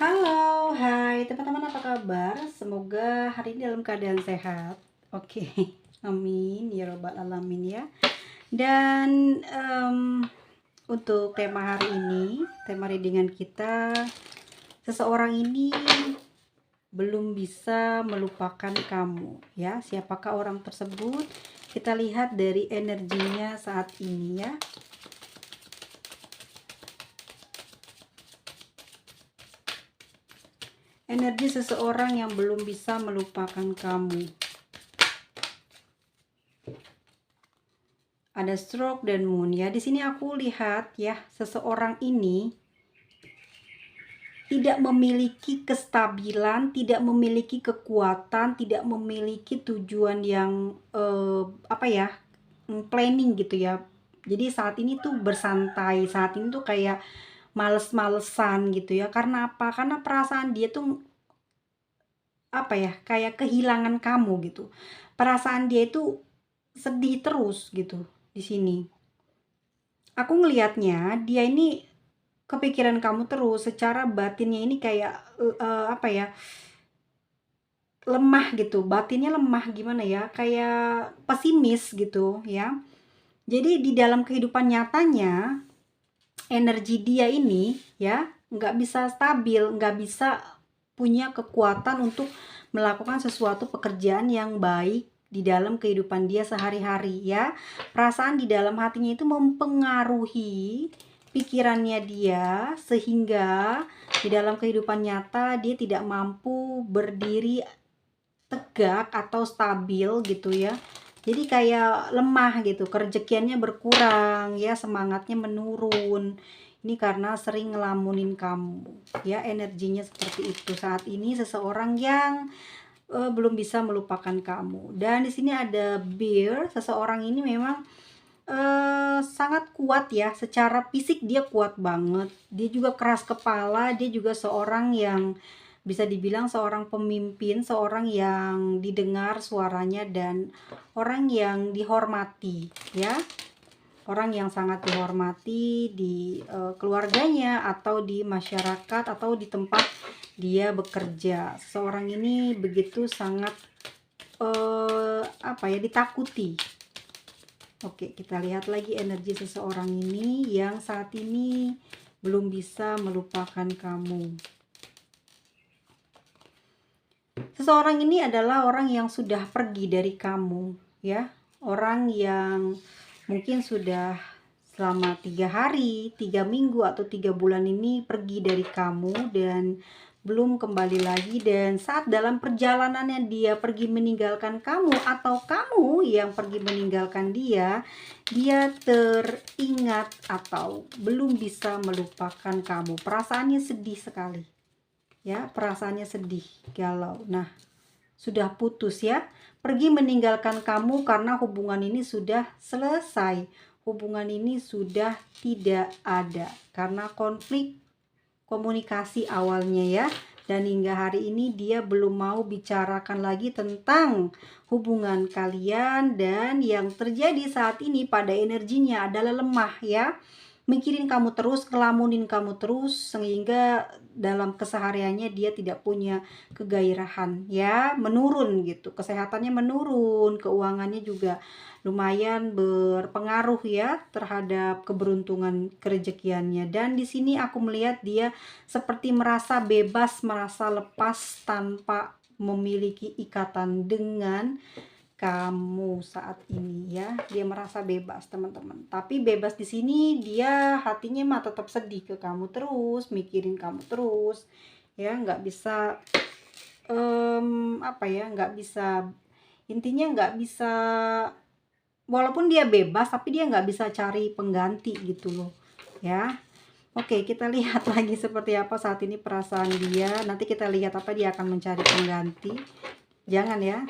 Halo, hai teman-teman, apa kabar? Semoga hari ini dalam keadaan sehat. Oke, amin ya robbal alamin ya. Dan untuk tema hari ini, tema readingan kita, seseorang ini belum bisa melupakan kamu ya. Siapakah orang tersebut? Kita lihat dari energinya saat ini ya. Energi seseorang yang belum bisa melupakan kamu. Ada stroke dan moon ya. Di sini aku lihat ya, seseorang ini tidak memiliki kestabilan, tidak memiliki kekuatan, tidak memiliki tujuan yang planning gitu ya. Jadi saat ini tuh bersantai, saat ini tuh kayak males-malesan gitu ya. Karena apa? Karena perasaan dia tuh kayak kehilangan kamu gitu. Perasaan dia itu sedih terus gitu di sini. Aku ngelihatnya dia ini kepikiran kamu terus, secara batinnya ini kayak lemah gitu, batinnya lemah, gimana ya, kayak pesimis gitu ya. Jadi di dalam kehidupan nyatanya energi dia ini ya nggak bisa stabil, nggak bisa punya kekuatan untuk melakukan sesuatu pekerjaan yang baik di dalam kehidupan dia sehari-hari ya. Perasaan di dalam hatinya itu mempengaruhi pikirannya dia, sehingga di dalam kehidupan nyata dia tidak mampu berdiri tegak atau stabil gitu ya. Jadi kayak lemah gitu, kerejekiannya berkurang ya, semangatnya menurun. Ini karena sering ngelamunin kamu ya, energinya seperti itu. Saat ini seseorang yang belum bisa melupakan kamu. Dan di sini ada bear, seseorang ini memang sangat kuat ya, secara fisik dia kuat banget. Dia juga keras kepala, dia juga seorang yang bisa dibilang seorang pemimpin, seorang yang didengar suaranya dan orang yang dihormati ya. Orang yang sangat dihormati di keluarganya atau di masyarakat atau di tempat dia bekerja. Seorang ini begitu sangat ditakuti. Oke, kita lihat lagi energi seseorang ini yang saat ini belum bisa melupakan kamu. Seseorang ini adalah orang yang sudah pergi dari kamu ya. Orang yang mungkin sudah selama 3 hari, 3 minggu atau 3 bulan ini pergi dari kamu dan belum kembali lagi. Dan saat dalam perjalanannya dia pergi meninggalkan kamu atau kamu yang pergi meninggalkan dia, dia teringat atau belum bisa melupakan kamu. Perasaannya sedih sekali ya, perasaannya sedih, galau. Nah, sudah putus ya, pergi meninggalkan kamu karena hubungan ini sudah selesai, hubungan ini sudah tidak ada karena konflik komunikasi awalnya ya. Dan hingga hari ini dia belum mau bicarakan lagi tentang hubungan kalian. Dan yang terjadi saat ini pada energinya adalah lemah ya, mikirin kamu terus, ngelamunin kamu terus, sehingga dalam kesehariannya dia tidak punya kegairahan ya, menurun gitu, kesehatannya menurun, keuangannya juga lumayan berpengaruh ya terhadap keberuntungan kerejekiannya. Dan di sini aku melihat dia seperti merasa bebas, merasa lepas tanpa memiliki ikatan dengan kamu saat ini ya. Dia merasa bebas teman-teman, tapi bebas di sini dia hatinya mah tetap sedih ke kamu terus, mikirin kamu terus ya, nggak bisa nggak bisa, intinya nggak bisa, walaupun dia bebas tapi dia nggak bisa cari pengganti gitu loh ya. Oke, kita lihat lagi seperti apa saat ini perasaan dia. Nanti kita lihat apa dia akan mencari pengganti. Jangan ya,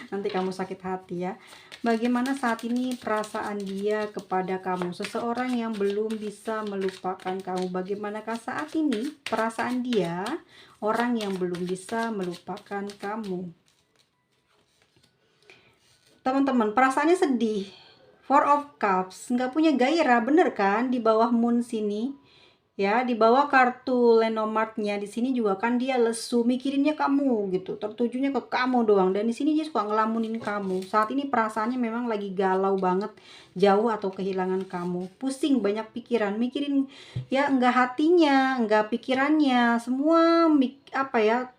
nanti kamu sakit hati ya. Bagaimana saat ini perasaan dia kepada kamu, seseorang yang belum bisa melupakan kamu? Bagaimanakah saat ini perasaan dia, orang yang belum bisa melupakan kamu? Teman-teman, perasaannya sedih. Four of Cups, nggak punya gairah, bener kan? Di bawah moon sini Ya, di bawah kartu Lenormandnya di sini juga kan dia lesu, mikirinnya kamu gitu, tertujunya ke kamu doang, dan di sini dia suka ngelamunin kamu. Saat ini perasaannya memang lagi galau banget, jauh atau kehilangan kamu. Pusing, banyak pikiran, mikirin ya, enggak hatinya, enggak pikirannya, semua apa ya?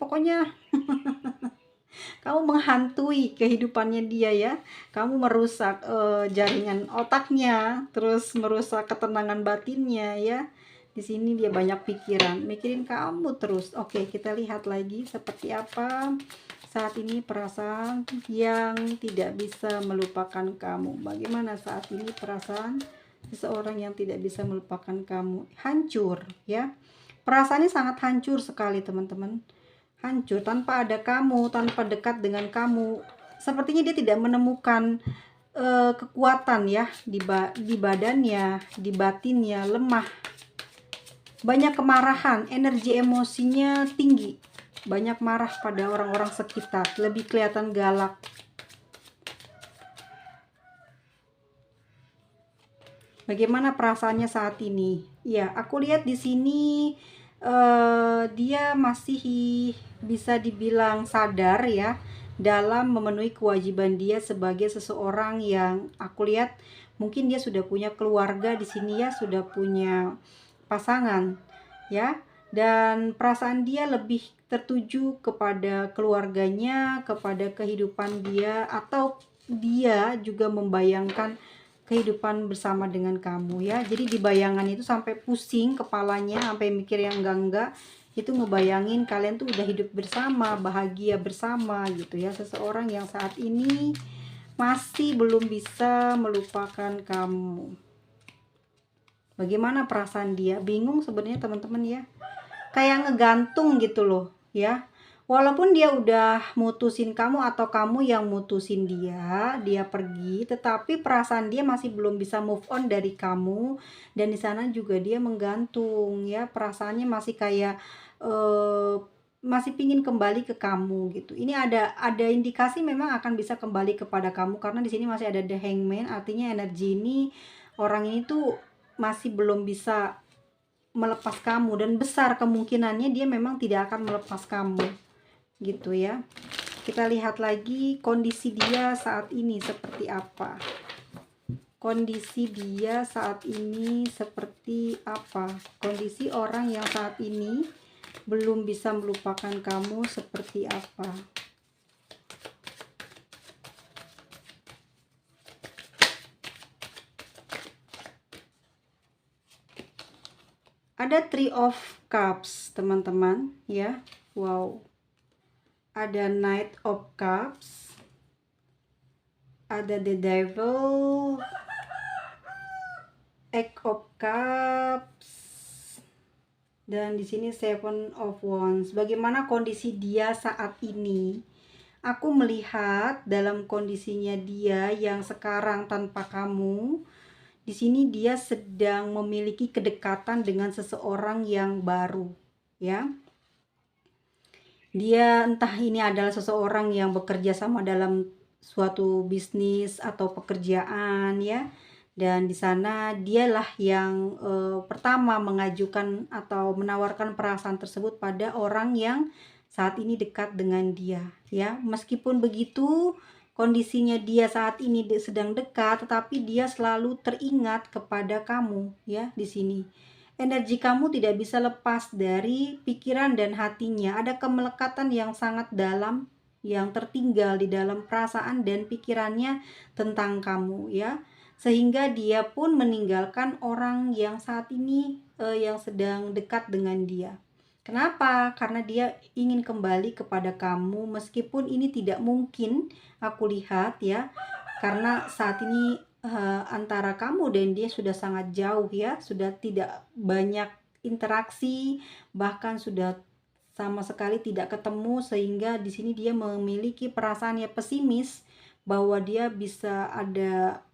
Pokoknya kamu menghantui kehidupannya dia ya. Kamu merusak jaringan otaknya, terus merusak ketenangan batinnya ya. Di sini dia banyak pikiran, mikirin kamu terus. Oke, kita lihat lagi seperti apa saat ini perasaan yang tidak bisa melupakan kamu. Bagaimana saat ini perasaan seseorang yang tidak bisa melupakan kamu? Hancur ya. Perasaannya sangat hancur sekali, teman-teman. Hancur tanpa ada kamu, tanpa dekat dengan kamu. Sepertinya dia tidak menemukan kekuatan ya di badannya, di batinnya, lemah. Banyak kemarahan, energi emosinya tinggi. Banyak marah pada orang-orang sekitar, lebih kelihatan galak. Bagaimana perasaannya saat ini? Ya, aku lihat di sini dia masih bisa dibilang sadar ya dalam memenuhi kewajiban dia sebagai seseorang yang aku lihat mungkin dia sudah punya keluarga di sini ya, sudah punya pasangan ya, dan perasaan dia lebih tertuju kepada keluarganya, kepada kehidupan dia, atau dia juga membayangkan kehidupan bersama dengan kamu ya. Jadi di bayangan itu sampai pusing kepalanya, sampai mikir yang enggak, itu ngebayangin kalian tuh udah hidup bersama, bahagia bersama gitu ya. Seseorang yang saat ini masih belum bisa melupakan kamu. Bagaimana perasaan dia? Bingung sebenarnya teman-teman ya. Kayak ngegantung gitu loh ya. Walaupun dia udah mutusin kamu atau kamu yang mutusin dia pergi, tetapi perasaan dia masih belum bisa move on dari kamu, dan di sana juga dia menggantung ya, perasaannya masih kayak masih pingin kembali ke kamu gitu. Ini ada indikasi memang akan bisa kembali kepada kamu karena di sini masih ada the hangman, artinya energi ini orang ini tuh masih belum bisa melepas kamu, dan besar kemungkinannya dia memang tidak akan melepas kamu gitu ya. Kita lihat lagi kondisi dia saat ini seperti apa. Kondisi dia saat ini seperti apa? Kondisi orang yang saat ini belum bisa melupakan kamu seperti apa? Ada Three of Cups, teman-teman ya. Wow. Ada Knight of Cups, ada the Devil, Eight of Cups, dan di sini Seven of Wands. Bagaimana kondisi dia saat ini? Aku melihat dalam kondisinya dia yang sekarang tanpa kamu, di sini dia sedang memiliki kedekatan dengan seseorang yang baru ya. Dia entah ini adalah seseorang yang bekerja sama dalam suatu bisnis atau pekerjaan ya, dan di sana dialah yang pertama mengajukan atau menawarkan perasaan tersebut pada orang yang saat ini dekat dengan dia ya. Meskipun begitu, kondisinya dia saat ini sedang dekat, tetapi dia selalu teringat kepada kamu ya. Di sini energi kamu tidak bisa lepas dari pikiran dan hatinya. Ada kemelekatan yang sangat dalam yang tertinggal di dalam perasaan dan pikirannya tentang kamu ya. Sehingga dia pun meninggalkan orang yang saat ini yang sedang dekat dengan dia. Kenapa? Karena dia ingin kembali kepada kamu meskipun ini tidak mungkin, aku lihat ya. Karena saat ini antara kamu dan dia sudah sangat jauh ya, sudah tidak banyak interaksi, bahkan sudah sama sekali tidak ketemu, sehingga di sini dia memiliki perasaan yang pesimis bahwa dia bisa ada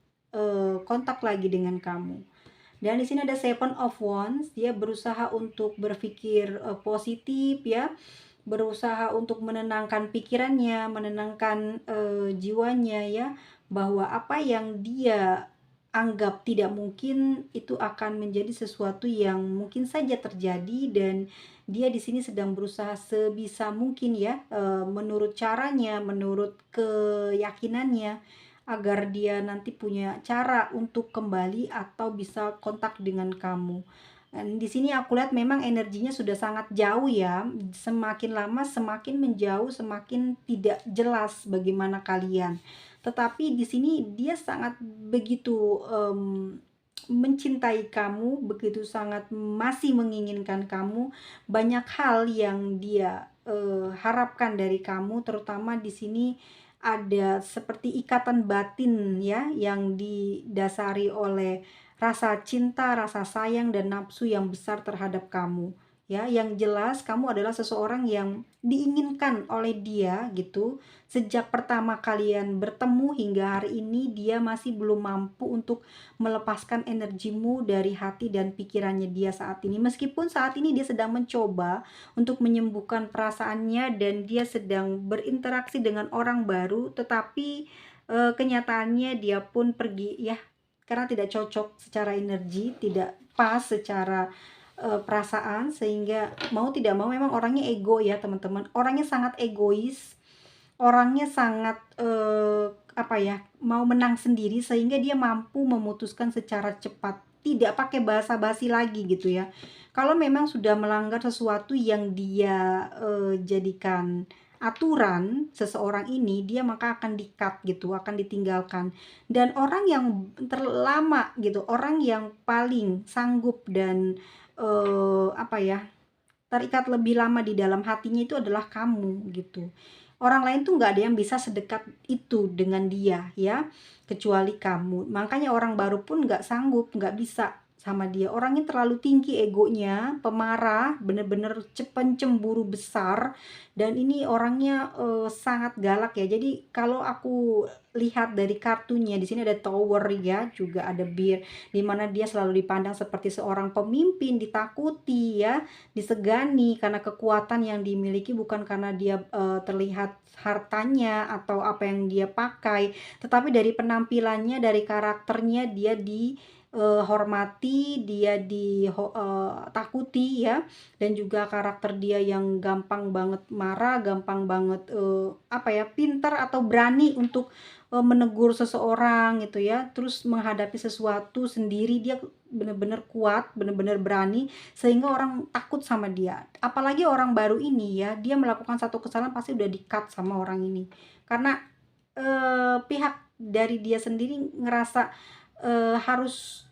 kontak lagi dengan kamu. Dan di sini ada Seven of Wands, dia berusaha untuk berpikir positif ya, berusaha untuk menenangkan pikirannya, menenangkan jiwanya ya, bahwa apa yang dia anggap tidak mungkin, itu akan menjadi sesuatu yang mungkin saja terjadi. Dan dia di sini sedang berusaha sebisa mungkin ya, menurut caranya, menurut keyakinannya, agar dia nanti punya cara untuk kembali atau bisa kontak dengan kamu. Dan di sini aku lihat memang energinya sudah sangat jauh ya. Semakin lama semakin menjauh, semakin tidak jelas bagaimana kalian. Tetapi di sini dia sangat begitu mencintai kamu, begitu sangat masih menginginkan kamu. Banyak hal yang dia harapkan dari kamu, terutama di sini ada seperti ikatan batin ya, yang didasari oleh rasa cinta, rasa sayang, dan nafsu yang besar terhadap kamu. Ya, yang jelas kamu adalah seseorang yang diinginkan oleh dia gitu. Sejak pertama kalian bertemu hingga hari ini, dia masih belum mampu untuk melepaskan energimu dari hati dan pikirannya dia saat ini. Meskipun saat ini dia sedang mencoba untuk menyembuhkan perasaannya dan dia sedang berinteraksi dengan orang baru, tetapi kenyataannya dia pun pergi ya, karena tidak cocok secara energi, tidak pas secara perasaan, sehingga mau tidak mau memang orangnya ego ya teman-teman. Orangnya sangat egois, orangnya sangat apa ya, mau menang sendiri, sehingga dia mampu memutuskan secara cepat, tidak pakai basa-basi lagi gitu ya. Kalau memang sudah melanggar sesuatu yang dia jadikan aturan seseorang ini, dia maka akan di-cut gitu, akan ditinggalkan. Dan orang yang terlama gitu, orang yang paling sanggup dan apa ya, terikat lebih lama di dalam hatinya itu adalah kamu gitu. Orang lain tuh nggak ada yang bisa sedekat itu dengan dia ya, kecuali kamu. Makanya orang baru pun nggak sanggup, nggak bisa sama dia. Orangnya terlalu tinggi egonya, pemarah, bener-bener pencemburu besar. Dan ini orangnya sangat galak ya. Jadi kalau aku lihat dari kartunya, di sini ada tower ya, juga ada bear, dimana dia selalu dipandang seperti seorang pemimpin, ditakuti ya, disegani karena kekuatan yang dimiliki, bukan karena dia terlihat hartanya atau apa yang dia pakai, tetapi dari penampilannya, dari karakternya, dia dihormati, dia ditakuti ya. Dan juga karakter dia yang gampang banget marah, gampang banget apa ya, pintar atau berani untuk menegur seseorang gitu ya. Terus menghadapi sesuatu sendiri dia benar-benar kuat, benar-benar berani, sehingga orang takut sama dia. Apalagi orang baru ini ya, dia melakukan satu kesalahan pasti udah di-cut sama orang ini. Karena pihak dari dia sendiri ngerasa harus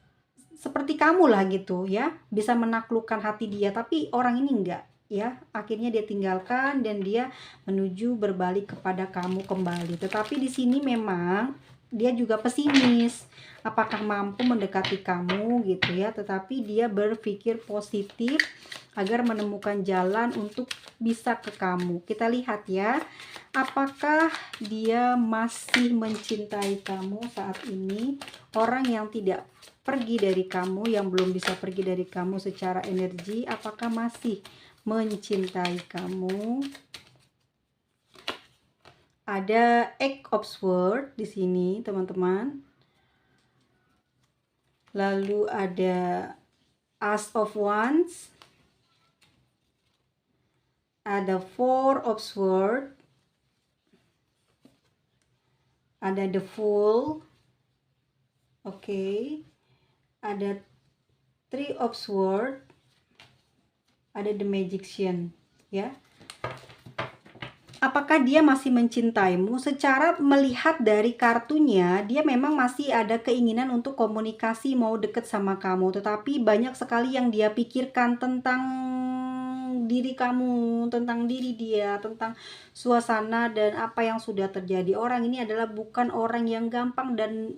seperti kamu lah gitu ya, bisa menaklukkan hati dia, tapi orang ini enggak ya. Akhirnya dia tinggalkan dan dia menuju berbalik kepada kamu kembali. Tetapi di sini memang dia juga pesimis, apakah mampu mendekati kamu gitu ya. Tetapi dia berpikir positif agar menemukan jalan untuk bisa ke kamu. Kita lihat ya, apakah dia masih mencintai kamu saat ini. Orang yang tidak pergi dari kamu, yang belum bisa pergi dari kamu secara energi, apakah masih mencintai kamu? Ada Eight of Swords di sini, teman-teman. Lalu ada Ace of Wands. Ada Four of Swords. Ada The Fool. Oke. Ada Three of Swords, ada The Magician ya. Apakah dia masih mencintaimu? Secara melihat dari kartunya, dia memang masih ada keinginan untuk komunikasi, mau deket sama kamu. Tetapi banyak sekali yang dia pikirkan tentang diri kamu, tentang diri dia, tentang suasana dan apa yang sudah terjadi. Orang ini adalah bukan orang yang gampang dan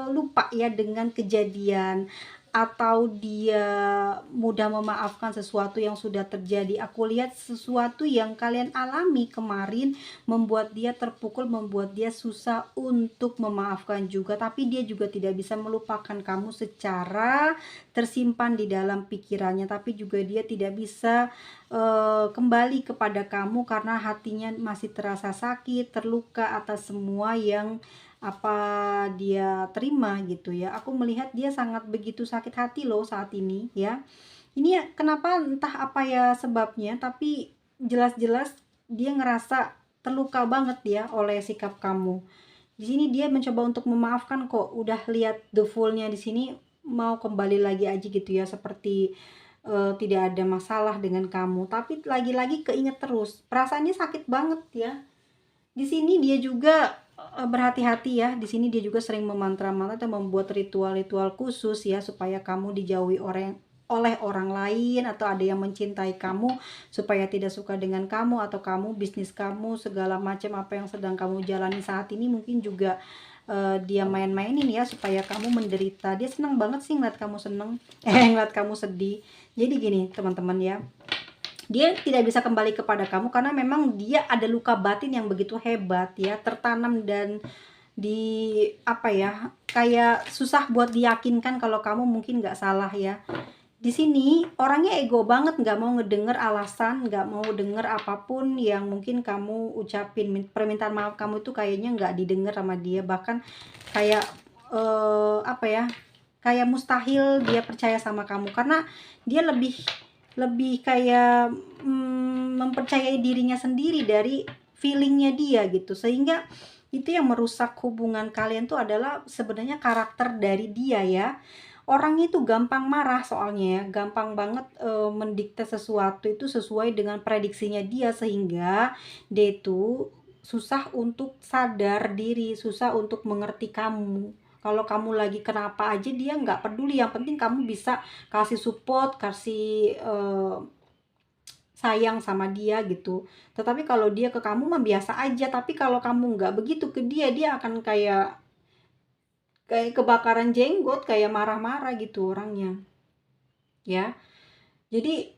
lupa ya dengan kejadian, atau dia mudah memaafkan sesuatu yang sudah terjadi. Aku lihat sesuatu yang kalian alami kemarin membuat dia terpukul, membuat dia susah untuk memaafkan juga. Tapi dia juga tidak bisa melupakan kamu secara tersimpan di dalam pikirannya. Tapi juga dia tidak bisa kembali kepada kamu karena hatinya masih terasa sakit, terluka atas semua yang apa dia terima gitu ya. Aku melihat dia sangat begitu sakit hati loh saat ini ya. Ini ya kenapa entah apa ya sebabnya, tapi jelas-jelas dia ngerasa terluka banget ya oleh sikap kamu. Di sini dia mencoba untuk memaafkan kok. Udah lihat the full-nya di sini, mau kembali lagi aja gitu ya, seperti tidak ada masalah dengan kamu. Tapi lagi-lagi keinget terus. Perasaannya sakit banget ya. Di sini dia juga berhati-hati ya. Di sini dia juga sering memantra-mantra atau membuat ritual-ritual khusus ya supaya kamu dijauhi oleh orang lain, atau ada yang mencintai kamu supaya tidak suka dengan kamu, atau kamu bisnis kamu segala macam apa yang sedang kamu jalani saat ini mungkin juga dia main-mainin ya supaya kamu menderita. Dia senang banget sih ngeliat kamu seneng, ngeliat kamu sedih. Jadi gini teman-teman ya, dia tidak bisa kembali kepada kamu karena memang dia ada luka batin yang begitu hebat ya, tertanam dan di apa ya, kayak susah buat diyakinkan kalau kamu mungkin nggak salah ya. Di sini orangnya ego banget, nggak mau ngedenger alasan, nggak mau denger apapun yang mungkin kamu ucapin. Permintaan maaf kamu itu kayaknya nggak didengar sama dia, bahkan kayak apa ya, kayak mustahil dia percaya sama kamu karena dia lebih lebih kayak mempercayai dirinya sendiri dari feelingnya dia gitu, sehingga itu yang merusak hubungan kalian tuh adalah sebenarnya karakter dari dia ya. Orangnya itu gampang marah soalnya ya, gampang banget mendikte sesuatu itu sesuai dengan prediksinya dia, sehingga dia itu susah untuk sadar diri, susah untuk mengerti kamu. Kalau kamu lagi kenapa aja dia nggak peduli, yang penting kamu bisa kasih support, kasih sayang sama dia gitu. Tetapi kalau dia ke kamu mah biasa aja, tapi kalau kamu nggak begitu ke dia, dia akan kayak kayak kebakaran jenggot, kayak marah-marah gitu orangnya ya. Jadi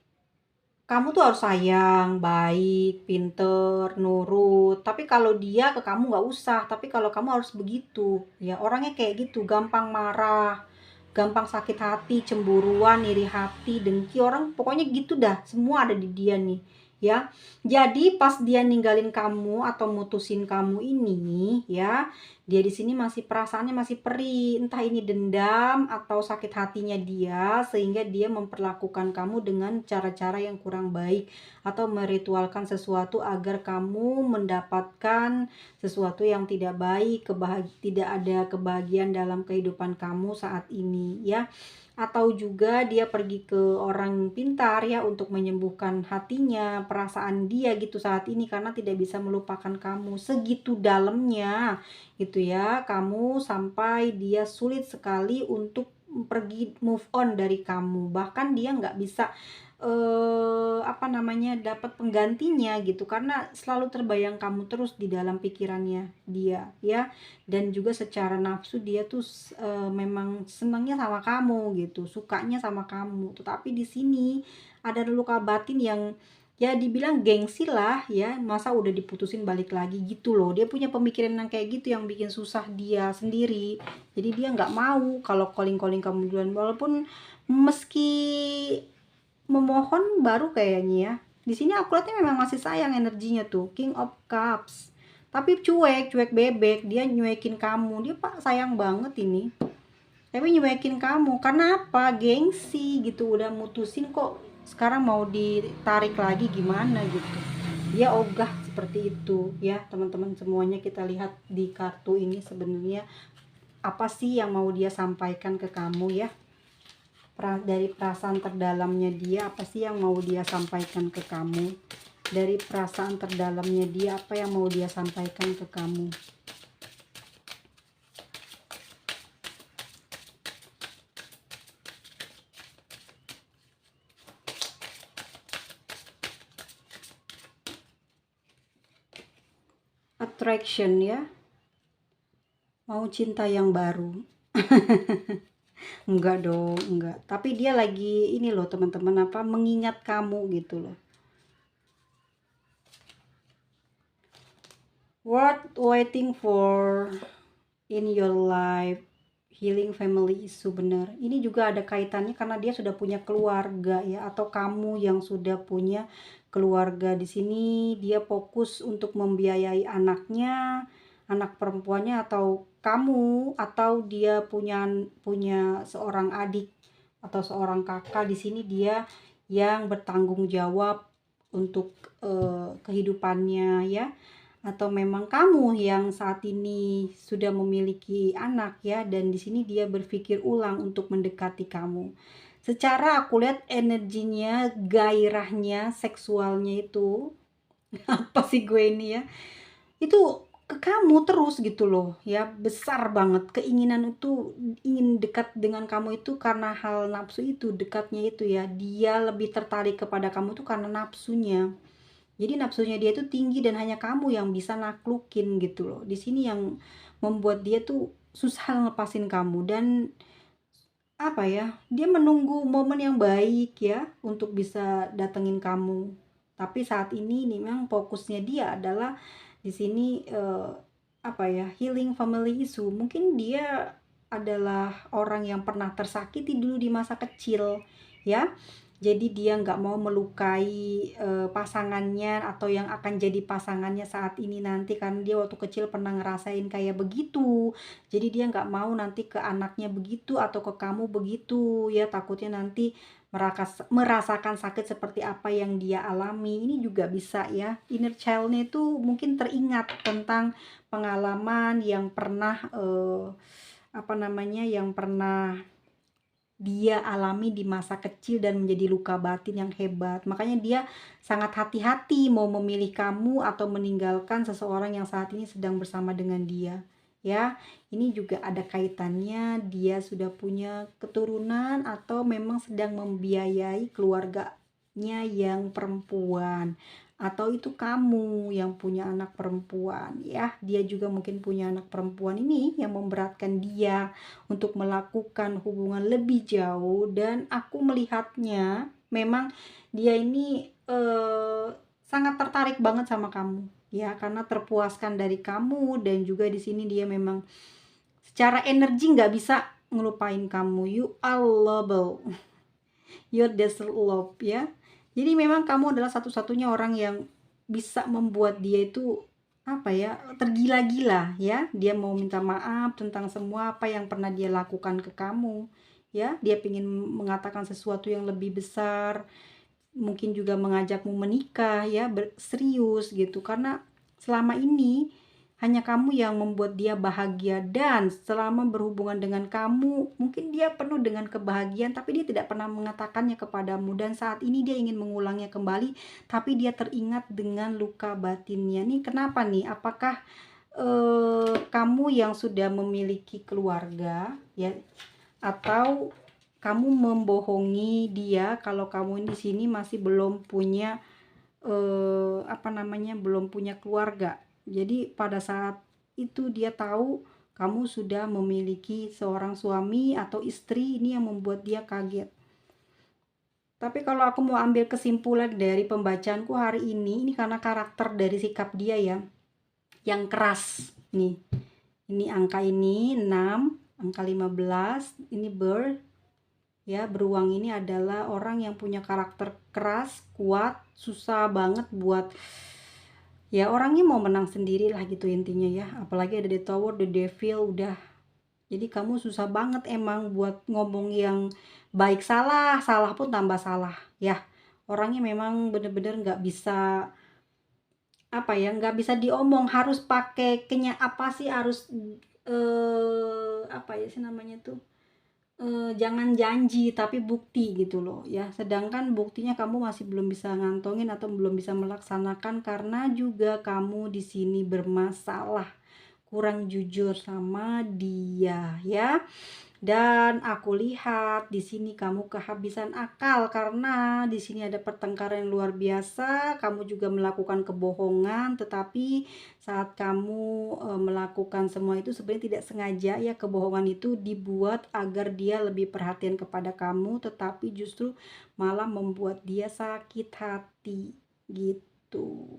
kamu tuh harus sayang, baik, pinter, nurut. Tapi kalau dia ke kamu nggak usah, tapi kalau kamu harus begitu ya. Orangnya kayak gitu, gampang marah, gampang sakit hati, cemburuan, iri hati, dengki, orang pokoknya gitu dah, semua ada di dia nih ya. Jadi pas dia ninggalin kamu atau mutusin kamu ini ya, dia di sini masih perasaannya masih perih, entah ini dendam atau sakit hatinya dia, sehingga dia memperlakukan kamu dengan cara-cara yang kurang baik atau meritualkan sesuatu agar kamu mendapatkan sesuatu yang tidak baik, tidak ada kebahagiaan dalam kehidupan kamu saat ini ya. Atau juga dia pergi ke orang pintar ya untuk menyembuhkan hatinya, perasaan dia gitu saat ini, karena tidak bisa melupakan kamu segitu dalamnya gitu ya kamu, sampai dia sulit sekali untuk pergi move on dari kamu. Bahkan dia nggak bisa apa namanya, dapat penggantinya gitu, karena selalu terbayang kamu terus di dalam pikirannya dia ya. Dan juga secara nafsu dia tuh memang senangnya sama kamu gitu, sukanya sama kamu. Tetapi di sini ada luka batin yang ya dibilang gengsi lah ya, masa udah diputusin balik lagi gitu loh. Dia punya pemikiran yang kayak gitu yang bikin susah dia sendiri. Jadi dia nggak mau kalau calling kamu duluan, walaupun meski memohon baru kayaknya ya. Di sini aku lihatnya memang masih sayang energinya tuh, King of Cups. Tapi cuek bebek, dia nyuekin kamu. Dia pak sayang banget ini. Tapi nyuekin kamu karena apa? Gengsi gitu, udah mutusin kok sekarang mau ditarik lagi gimana gitu. Dia ogah seperti itu ya, teman-teman semuanya. Kita lihat di kartu ini sebenarnya apa sih yang mau dia sampaikan ke kamu ya. Dari perasaan terdalamnya dia, apa sih yang mau dia sampaikan ke kamu? Dari perasaan terdalamnya dia, apa yang mau dia sampaikan ke kamu? Attraction ya, mau cinta yang baru. Enggak dong, enggak. Tapi dia lagi ini loh teman-teman, apa, mengingat kamu gitu loh. What waiting for in your life, healing family issue, benar. Ini juga ada kaitannya karena dia sudah punya keluarga ya, atau kamu yang sudah punya keluarga. Di sini dia fokus untuk membiayai anaknya, anak perempuannya, atau kamu, atau dia punya punya seorang adik atau seorang kakak, di sini dia yang bertanggung jawab untuk kehidupannya ya, atau memang kamu yang saat ini sudah memiliki anak ya, dan di sini dia berpikir ulang untuk mendekati kamu. Secara aku lihat energinya, gairahnya, seksualnya itu apa sih gue ini ya, itu ke kamu terus gitu loh ya, besar banget keinginan itu, ingin dekat dengan kamu itu karena hal nafsu itu, dekatnya itu ya, dia lebih tertarik kepada kamu tuh karena nafsunya. Jadi nafsunya dia itu tinggi dan hanya kamu yang bisa naklukin gitu loh. Di sini yang membuat dia tuh susah ngelepasin kamu, dan apa ya, dia menunggu momen yang baik ya untuk bisa datengin kamu. Tapi saat ini nih memang fokusnya dia adalah di sini apa ya, healing family issue. Mungkin dia adalah orang yang pernah tersakiti dulu di masa kecil ya. Jadi dia nggak mau melukai pasangannya atau yang akan jadi pasangannya saat ini nanti, karena dia waktu kecil pernah ngerasain kayak begitu. Jadi dia nggak mau nanti ke anaknya begitu atau ke kamu begitu ya, takutnya nanti merasakan sakit seperti apa yang dia alami. Ini juga bisa ya, inner child-nya itu mungkin teringat tentang pengalaman yang pernah apa namanya, yang pernah dia alami di masa kecil dan menjadi luka batin yang hebat. Makanya dia sangat hati-hati mau memilih kamu atau meninggalkan seseorang yang saat ini sedang bersama dengan dia. Ya, ini juga ada kaitannya dia sudah punya keturunan atau memang sedang membiayai keluarganya yang perempuan, atau itu kamu yang punya anak perempuan ya. Dia juga mungkin punya anak perempuan, ini yang memberatkan dia untuk melakukan hubungan lebih jauh. Dan aku melihatnya memang dia ini sangat tertarik banget sama kamu ya, karena terpuaskan dari kamu, dan juga di sini dia memang secara energi nggak bisa ngelupain kamu. You are lovable, you're desert love ya. Jadi memang kamu adalah satu-satunya orang yang bisa membuat dia itu apa ya, tergila-gila ya. Dia mau minta maaf tentang semua apa yang pernah dia lakukan ke kamu ya. Dia ingin mengatakan sesuatu yang lebih besar, mungkin juga mengajakmu menikah ya, serius gitu, karena selama ini hanya kamu yang membuat dia bahagia, dan selama berhubungan dengan kamu mungkin dia penuh dengan kebahagiaan tapi dia tidak pernah mengatakannya kepadamu, dan saat ini dia ingin mengulangnya kembali tapi dia teringat dengan luka batinnya. Nih kenapa nih, apakah kamu yang sudah memiliki keluarga ya, atau kamu membohongi dia kalau kamu di sini masih belum punya apa namanya, belum punya keluarga. Jadi pada saat itu dia tahu kamu sudah memiliki seorang suami atau istri, ini yang membuat dia kaget. Tapi kalau aku mau ambil kesimpulan dari pembacaanku hari ini karena karakter dari sikap dia ya, yang keras nih. Ini angka ini 6, angka 15, ini bird ya, beruang ini adalah orang yang punya karakter keras, kuat, susah banget buat ya, orangnya mau menang sendiri lah gitu intinya ya. Apalagi ada the tower, the devil, udah. Jadi kamu susah banget emang buat ngomong yang baik, salah, salah pun tambah salah ya. Orangnya memang bener-bener nggak bisa apa ya, nggak bisa diomong, harus pakai apa sih, harus apa ya sih namanya tuh, jangan janji tapi bukti gitu loh ya. Sedangkan buktinya kamu masih belum bisa ngantongin atau belum bisa melaksanakan karena juga kamu di sini bermasalah, kurang jujur sama dia ya. Dan aku lihat di sini kamu kehabisan akal karena di sini ada pertengkaran yang luar biasa. Kamu juga melakukan kebohongan, tetapi saat kamu melakukan semua itu sebenarnya tidak sengaja ya, kebohongan itu dibuat agar dia lebih perhatian kepada kamu, tetapi justru malah membuat dia sakit hati gitu.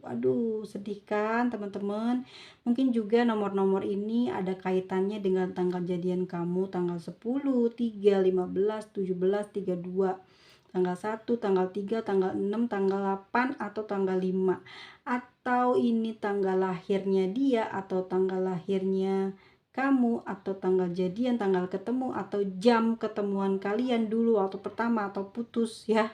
Aduh, sedih kan teman-teman. Mungkin juga nomor-nomor ini ada kaitannya dengan tanggal jadian kamu, tanggal 10, 3, 15, 17, 32, tanggal 1, tanggal 3, tanggal 6, tanggal 8, atau tanggal 5. Atau ini tanggal lahirnya dia atau tanggal lahirnya kamu, atau tanggal jadian, tanggal ketemu, atau jam ketemuan kalian dulu waktu pertama, atau putus ya,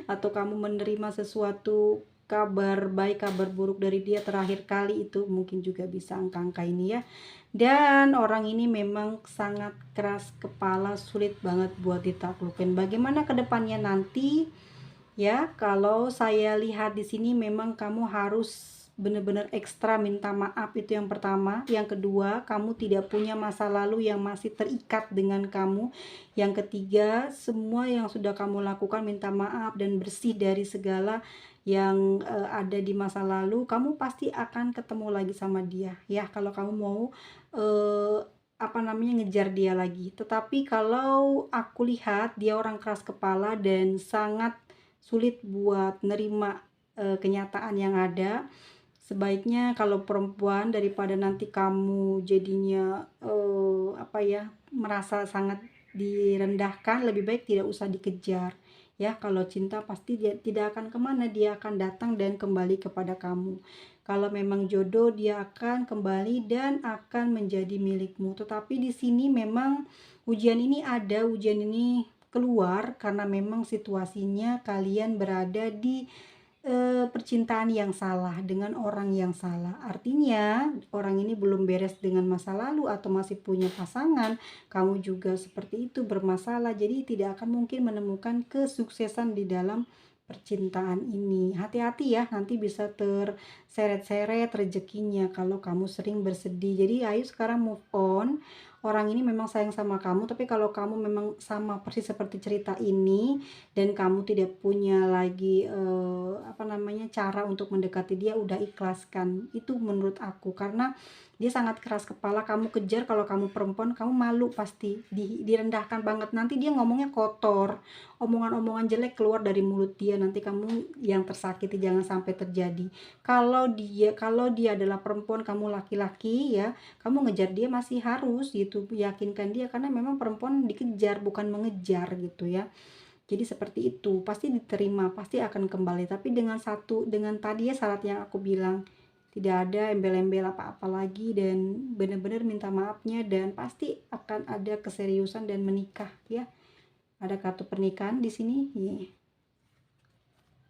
atau kamu menerima sesuatu kabar baik, kabar buruk dari dia terakhir kali, itu mungkin juga bisa angka-angka ini ya. Dan orang ini memang sangat keras kepala, sulit banget buat ditaklukkan. Bagaimana kedepannya nanti? Ya, kalau saya lihat di sini memang kamu harus benar-benar ekstra minta maaf, itu yang pertama. Yang kedua, kamu tidak punya masa lalu yang masih terikat dengan kamu. Yang ketiga, semua yang sudah kamu lakukan minta maaf dan bersih dari segala yang ada di masa lalu. Kamu pasti akan ketemu lagi sama dia ya, kalau kamu mau ngejar dia lagi. Tetapi kalau aku lihat dia orang keras kepala dan sangat sulit buat nerima kenyataan yang ada. Sebaiknya kalau perempuan, daripada nanti kamu jadinya merasa sangat direndahkan, lebih baik tidak usah dikejar ya. Kalau cinta pasti dia tidak akan kemana, dia akan datang dan kembali kepada kamu. Kalau memang jodoh, dia akan kembali dan akan menjadi milikmu. Tetapi di sini memang ujian ini ada, ujian ini keluar karena memang situasinya kalian berada di percintaan yang salah dengan orang yang salah. Artinya orang ini belum beres dengan masa lalu atau masih punya pasangan. Kamu juga seperti itu, bermasalah. Jadi tidak akan mungkin menemukan kesuksesan di dalam percintaan ini. Hati-hati ya, nanti bisa terseret-seret rezekinya kalau kamu sering bersedih. Jadi ayo sekarang move on. Orang ini memang sayang sama kamu, tapi kalau kamu memang sama persis seperti cerita ini dan kamu tidak punya lagi cara untuk mendekati dia, udah ikhlaskan. Itu menurut aku, karena dia sangat keras kepala. Kamu kejar, kalau kamu perempuan kamu malu, pasti direndahkan banget. Nanti dia ngomongnya kotor, omongan-omongan jelek keluar dari mulut dia, nanti kamu yang tersakiti. Jangan sampai terjadi. Kalau dia adalah perempuan, kamu laki-laki ya, kamu ngejar dia masih harus gitu, yakinkan dia, karena memang perempuan dikejar bukan mengejar gitu ya. Jadi seperti itu, pasti diterima, pasti akan kembali. Tapi dengan tadi ya syarat yang aku bilang, tidak ada embel-embel apa-apa lagi, dan benar-benar minta maafnya, dan pasti akan ada keseriusan dan menikah ya. Ada kartu pernikahan di sini nih.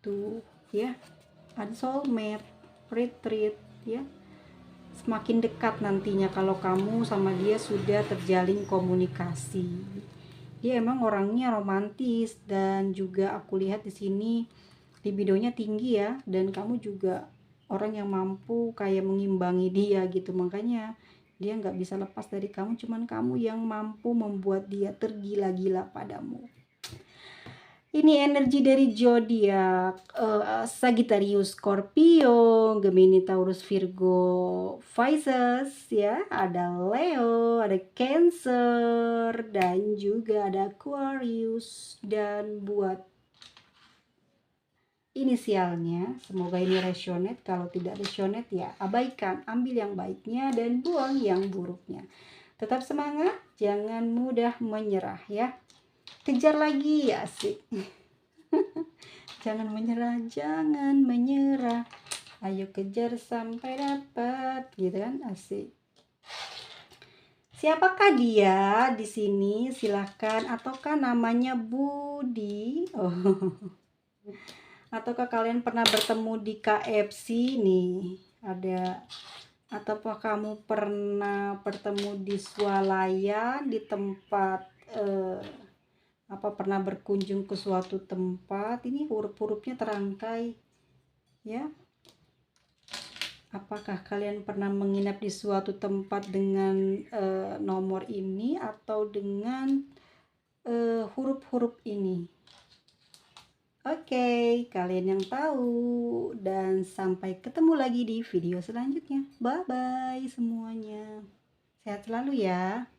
Tuh ya. Ada soulmate, retreat ya. Semakin dekat nantinya kalau kamu sama dia sudah terjalin komunikasi. Dia emang orangnya romantis, dan juga aku lihat di sini libidonya tinggi ya, dan kamu juga orang yang mampu kayak mengimbangi dia gitu. Makanya dia nggak bisa lepas dari kamu, cuman kamu yang mampu membuat dia tergila-gila padamu. Ini energi dari zodiak Sagittarius, Scorpio, Gemini, Taurus, Virgo, Pisces ya. Ada Leo, ada Cancer, dan juga ada Aquarius. Dan buat inisialnya, semoga ini resonate. Kalau tidak resonate ya abaikan, ambil yang baiknya dan buang yang buruknya. Tetap semangat, jangan mudah menyerah ya. Kejar lagi, asik. Jangan menyerah, ayo kejar sampai dapat, gitu kan, asik. Siapakah dia di sini? Silahkan. Ataukah namanya Budi? Ataukah kalian pernah bertemu di KFC nih? Ada. Ataukah kamu pernah bertemu di swalaya, di tempat pernah berkunjung ke suatu tempat? Ini huruf-hurufnya terangkai ya. Apakah kalian pernah menginap di suatu tempat dengan nomor ini atau dengan huruf-huruf ini? Oke, kalian yang tahu. Dan sampai ketemu lagi di video selanjutnya. Bye bye semuanya, sehat selalu ya.